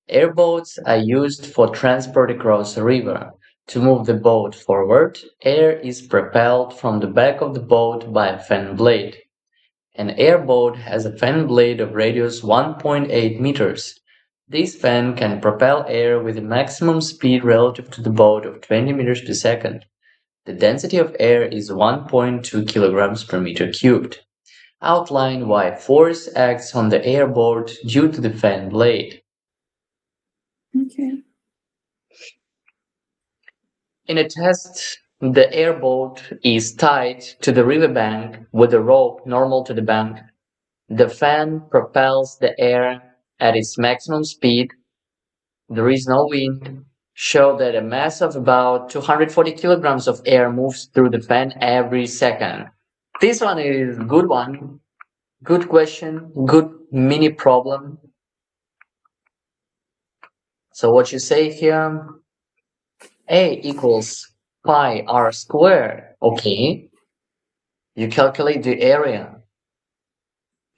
Airboats are used for transport across a river. To move the boat forward, air is propelled from the back of the boat by a fan blade. An airboat has a fan blade of radius 1.8 meters. This fan can propel air with a maximum speed relative to the boat of 20 meters per second. The density of air is 1.2 kilograms per meter cubed. Outline why force acts on the airboat due to the fan blade. Okay. In a test, the airboat is tied to the riverbank with a rope normal to the bank. The fan propels the air at its maximum speed. There is no wind. Show that a mass of about 240 kilograms of air moves through the fan every second. This one is a good one. Good question. Good mini problem. So what you say here? A equals pi r squared. Okay. You calculate the area.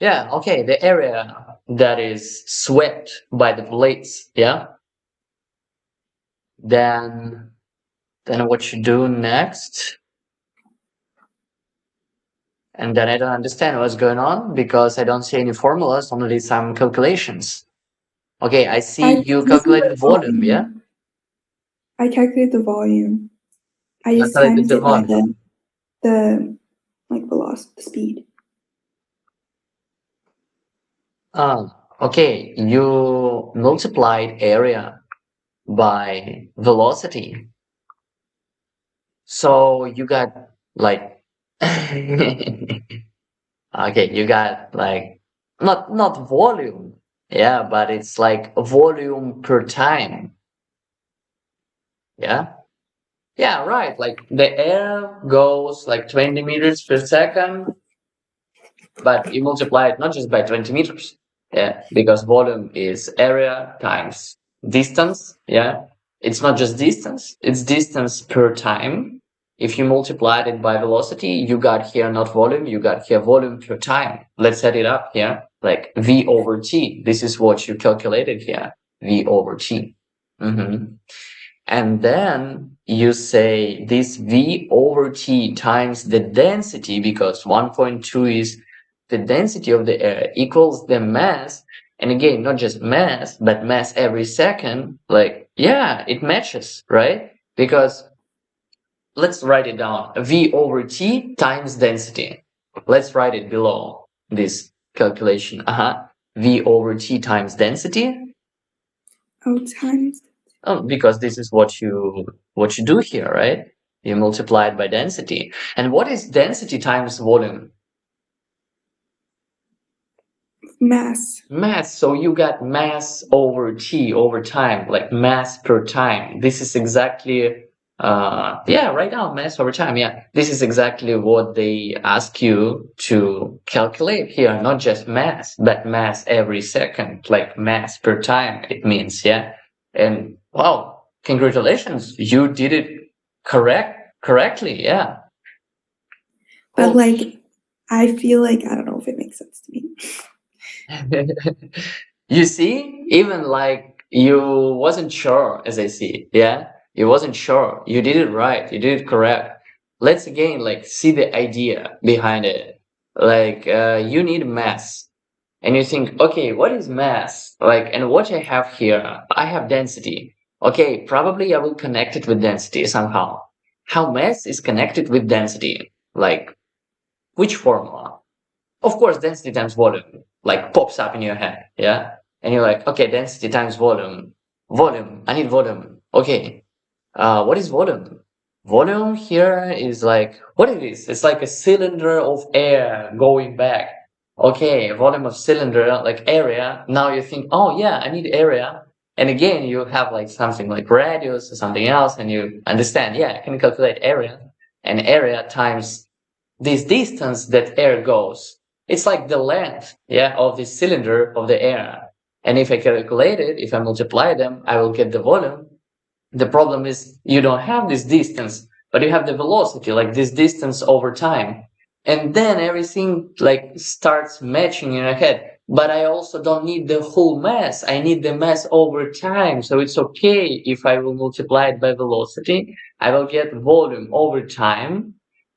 Yeah, okay, the area that is swept by the blades, yeah? Then what you do next? And then I don't understand what's going on because I don't see any formulas, only some calculations. Okay, I see you This is calculated the volume, yeah? I calculate the volume. I just Calculated times the it by volume. the like velocity, the speed. Okay, you multiplied area by velocity. So you got like okay, you got like not volume, yeah, but it's like volume per time, yeah, yeah, right. Like the air goes like 20 meters per second, but you multiply it not just by 20 meters, yeah, because volume is area times distance, yeah. It's not just distance; it's distance per time. If you multiplied it by velocity, you got here not volume, you got here volume per time. Let's set it up here, like V over T. This is what you calculated here, V over T. And then you say this V over T times the density, because 1.2 is the density of the air, equals the mass. And again, not just mass, but mass every second. Like, yeah, it matches, right? Because let's write it down. V over T times density. Let's write it below this calculation. V over T times density. Oh, times. Oh, because this is what you do here, right? You multiply it by density. And what is density times volume? Mass. Mass. So you got mass over T over time, like mass per time. This is exactly yeah, right now, mass over time. Yeah. This is exactly what they ask you to calculate here, not just mass, but mass every second, like mass per time, it means, yeah. And wow, congratulations, you did it correctly, yeah. But Cool. like, I feel like I don't know if it makes sense to me. You see, even like you wasn't sure, as I see, yeah? You wasn't sure. You did it right. You did it correct. Let's again like see the idea behind it. Like you need mass. And you think, okay, what is mass? Like, and what I have here, I have density. Okay, probably I will connect it with density somehow. How mass is connected with density? Like, which formula? Of course, density times volume, like pops up in your head, yeah? And you're like, okay, density times volume. Volume, I need volume. Okay, what is volume? Volume here is like, what it is? It's like a cylinder of air going back. Okay, volume of cylinder, like area. Now you think, oh yeah, I need area. And again, you have like something like radius or something else, and you understand, yeah, I can calculate area. And area times this distance that air goes. It's like the length, yeah, of the cylinder of the air. And if I calculate it, if I multiply them, I will get the volume. The problem is you don't have this distance, but you have the velocity, like this distance over time. And then everything like starts matching in your head. but I also don't need the whole mass. I need the mass over time. So it's okay if I will multiply it by velocity. I will get volume over time.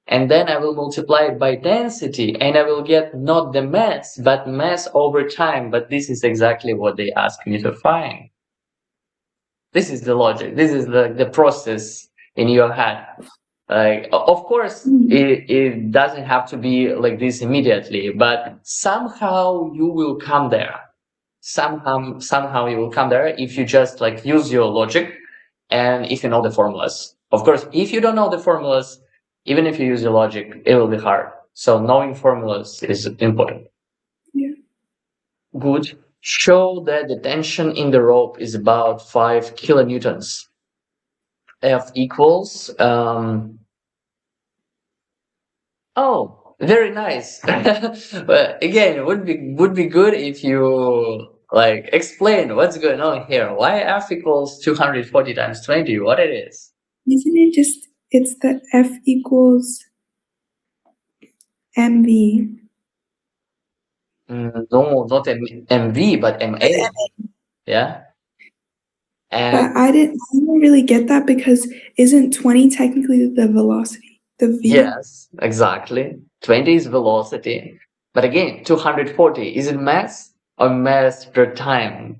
And then I will multiply it by density, and I will get not the mass, but mass over time. But this is exactly what they ask me to find. This is the logic. This is the process in your head. Like, of course, it doesn't have to be like this immediately, but somehow you will come there. Somehow you will come there if you just like use your logic and if you know the formulas. Of course, if you don't know the formulas, even if you use your logic, it will be hard. So knowing formulas is important. Yeah. Good. Show that the tension in the rope is about 5 kilonewtons. F equals oh, very nice. But again, it would be good if you like explain what's going on here. Why F equals 240 times 20? What it is? Isn't it just, it's the F equals MV? No, not MV, but MA. Yeah. And But I didn't really get that because isn't 20 technically the velocity, the V? yes, exactly. 20 is velocity. But again, 240, is it mass or mass per time?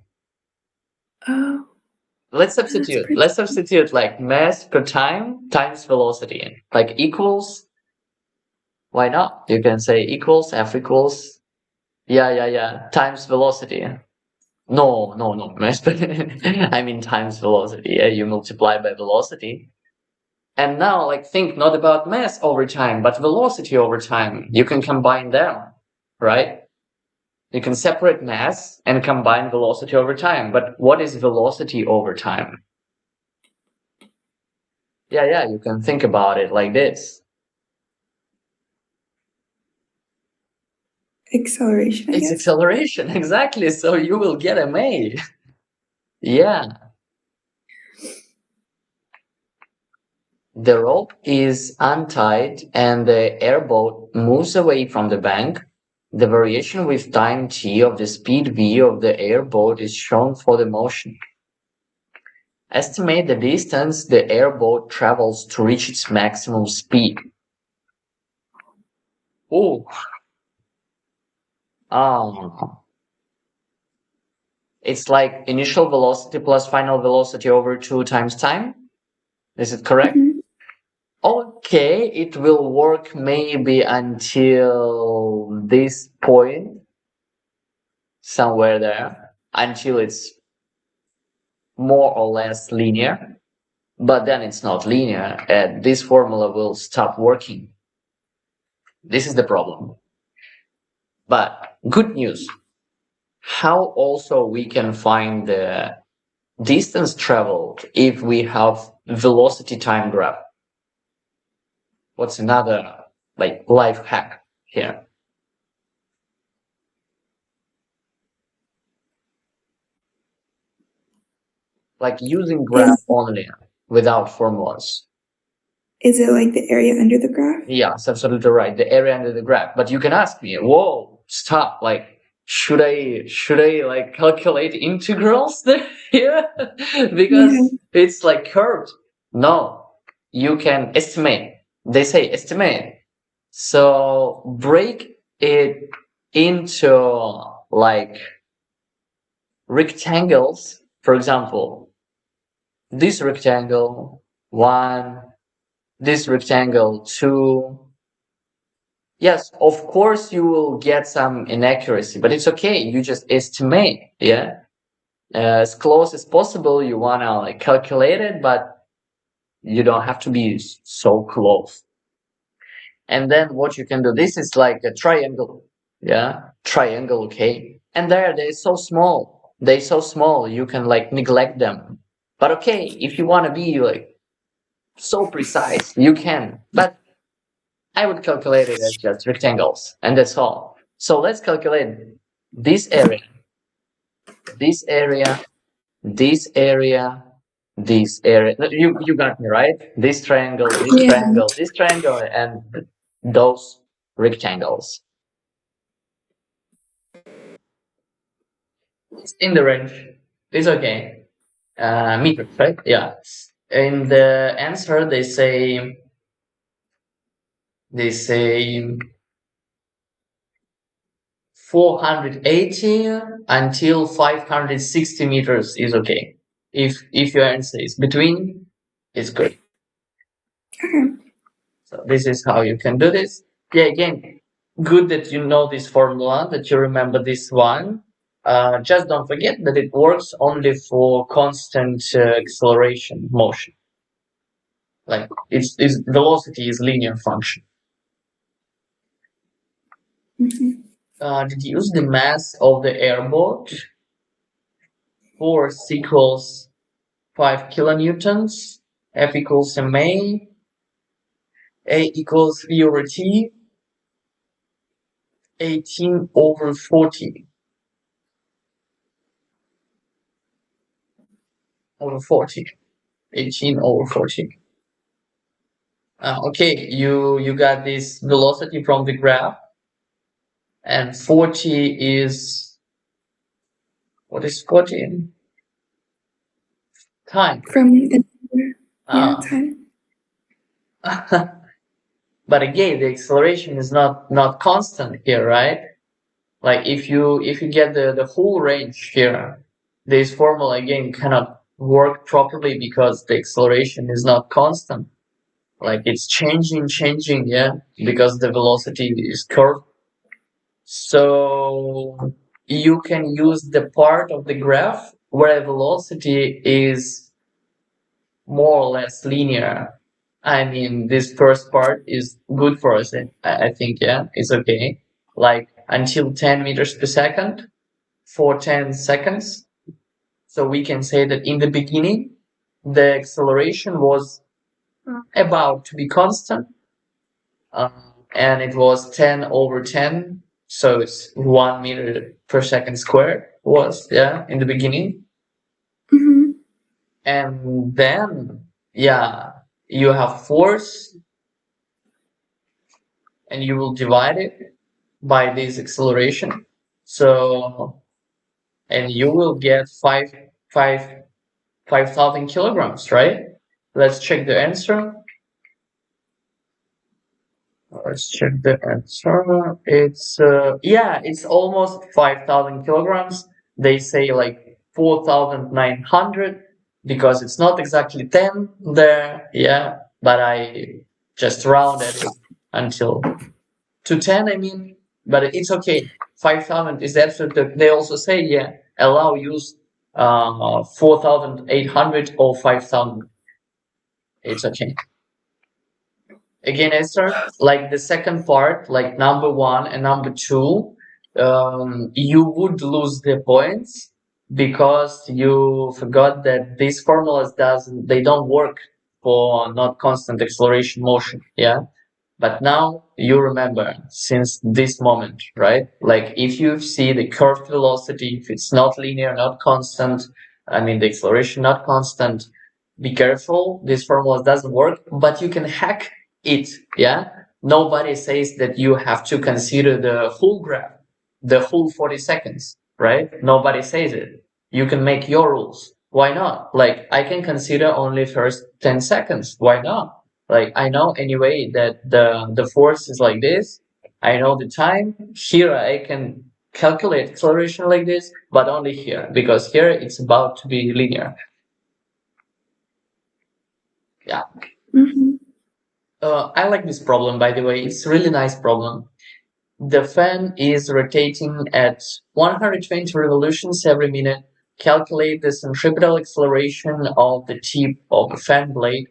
Oh, Let's that's substitute. pretty. Let's substitute like mass per time times velocity. Like equals, why not? You can say equals, F equals, yeah, times velocity. No, mass per, I mean times velocity. Yeah, you multiply by velocity. And now, like, think not about mass over time, but velocity over time. You can combine them, right? You can separate mass and combine velocity over time. But what is velocity over time? Yeah, you can think about it like this. Acceleration, I It's guess. acceleration, exactly. So you will get a A. Yeah. The rope is untied and the airboat moves away from the bank. The variation with time t of the speed v of the airboat is shown for the motion. Estimate the distance the airboat travels to reach its maximum speed. Oh, um, it's like initial velocity plus final velocity over 2 times time. Is it correct? Mhm. Okay, it will work maybe until this point, somewhere there, until it's more or less linear. But then it's not linear, and this formula will stop working. This is the problem. But good news. How also we can find the distance traveled if we have velocity time graph? What's another like life hack here? Like using graph Is only without formulas. is it like the area under the graph? Yeah, it's absolutely right. The area under the graph. But you can ask me, whoa, stop. Like, should I like calculate integrals there here? Yeah. Because it's like curved. No, you can estimate. They say estimate. So break it into like rectangles. For example, this rectangle, one, this rectangle, two. Yes, of course you will get some inaccuracy, but it's okay. You just estimate, yeah? As close as possible, you wanna like calculate it, but you don't have to be so close. And then what you can do, this is like a triangle, yeah? Triangle, okay? And they're so small. They're so small, you can like neglect them. But okay, if you wanna be like so precise, you can. But I would calculate it as just rectangles, and that's all. So let's calculate this area, this area, this area, this area. No, you got me, right? This triangle, Yeah. this triangle, and those rectangles. It's in the range. It's okay. Meters, right? Yeah. In the answer, they say 480 until 560 meters is okay. If your answer is between, it's good. Okay. So this is how you can do this. Yeah, again, good that you know this formula, that you remember this one. Just don't forget that it works only for constant acceleration motion. Like its velocity is linear function. Hmm. Deduce the mass of the airboat. Force equals 5 kilonewtons. F equals ma. A equals V over T. 18 over 40 over 40. 18 over 40. Okay, you got this velocity from the graph, and 40 is, what is 40? Time. From the, yeah, Uh, time. but again, the acceleration is not constant here, right? Like if you get the whole range here, this formula again cannot work properly because the acceleration is not constant. Like it's changing, yeah, because the velocity is curved. So you can use the part of the graph where velocity is more or less linear. I mean, this first part is good for us. I think, yeah, it's okay. Like until 10 meters per second for 10 seconds. So we can say that in the beginning, the acceleration was about to be constant, uh, and it was 10 over 10. So it's 1 meter per second squared was, yeah, in the beginning. Hmm. And then, yeah, you have force and you will divide it by this acceleration. So, and you will get 5,000 kilograms, right? Let's check the answer. Let's check the answer. It's yeah, it's almost 5,000 kilograms. They say like 4,900 because it's not exactly 10 there. Yeah, but I just rounded it until to 10. I mean, but it's okay. 5,000 is absolutely. They also say, yeah, allow use 4,800 or 5,000. It's okay. Again, Esther, like the second part, like number one and number two, you would lose the points because you forgot that these formulas doesn't they don't work for not constant acceleration motion. Yeah. But now you remember since this moment, right? Like if you see the curved velocity, if it's not linear, not constant, I mean the acceleration not constant, be careful. This formula doesn't work, but you can hack it. Yeah. Nobody says that you have to consider the whole graph, the whole 40 seconds, right? Nobody says it. You can make your rules. Why not? Like I can consider only first 10 seconds. Why not? Like I know anyway that the force is like this. I know the time. Here I can calculate acceleration like this, but only here because here it's about to be linear. Yeah. Hmm. I like this problem, by the way. It's a really nice problem. The fan is rotating at 120 revolutions every minute. Calculate the centripetal acceleration of the tip of the fan blade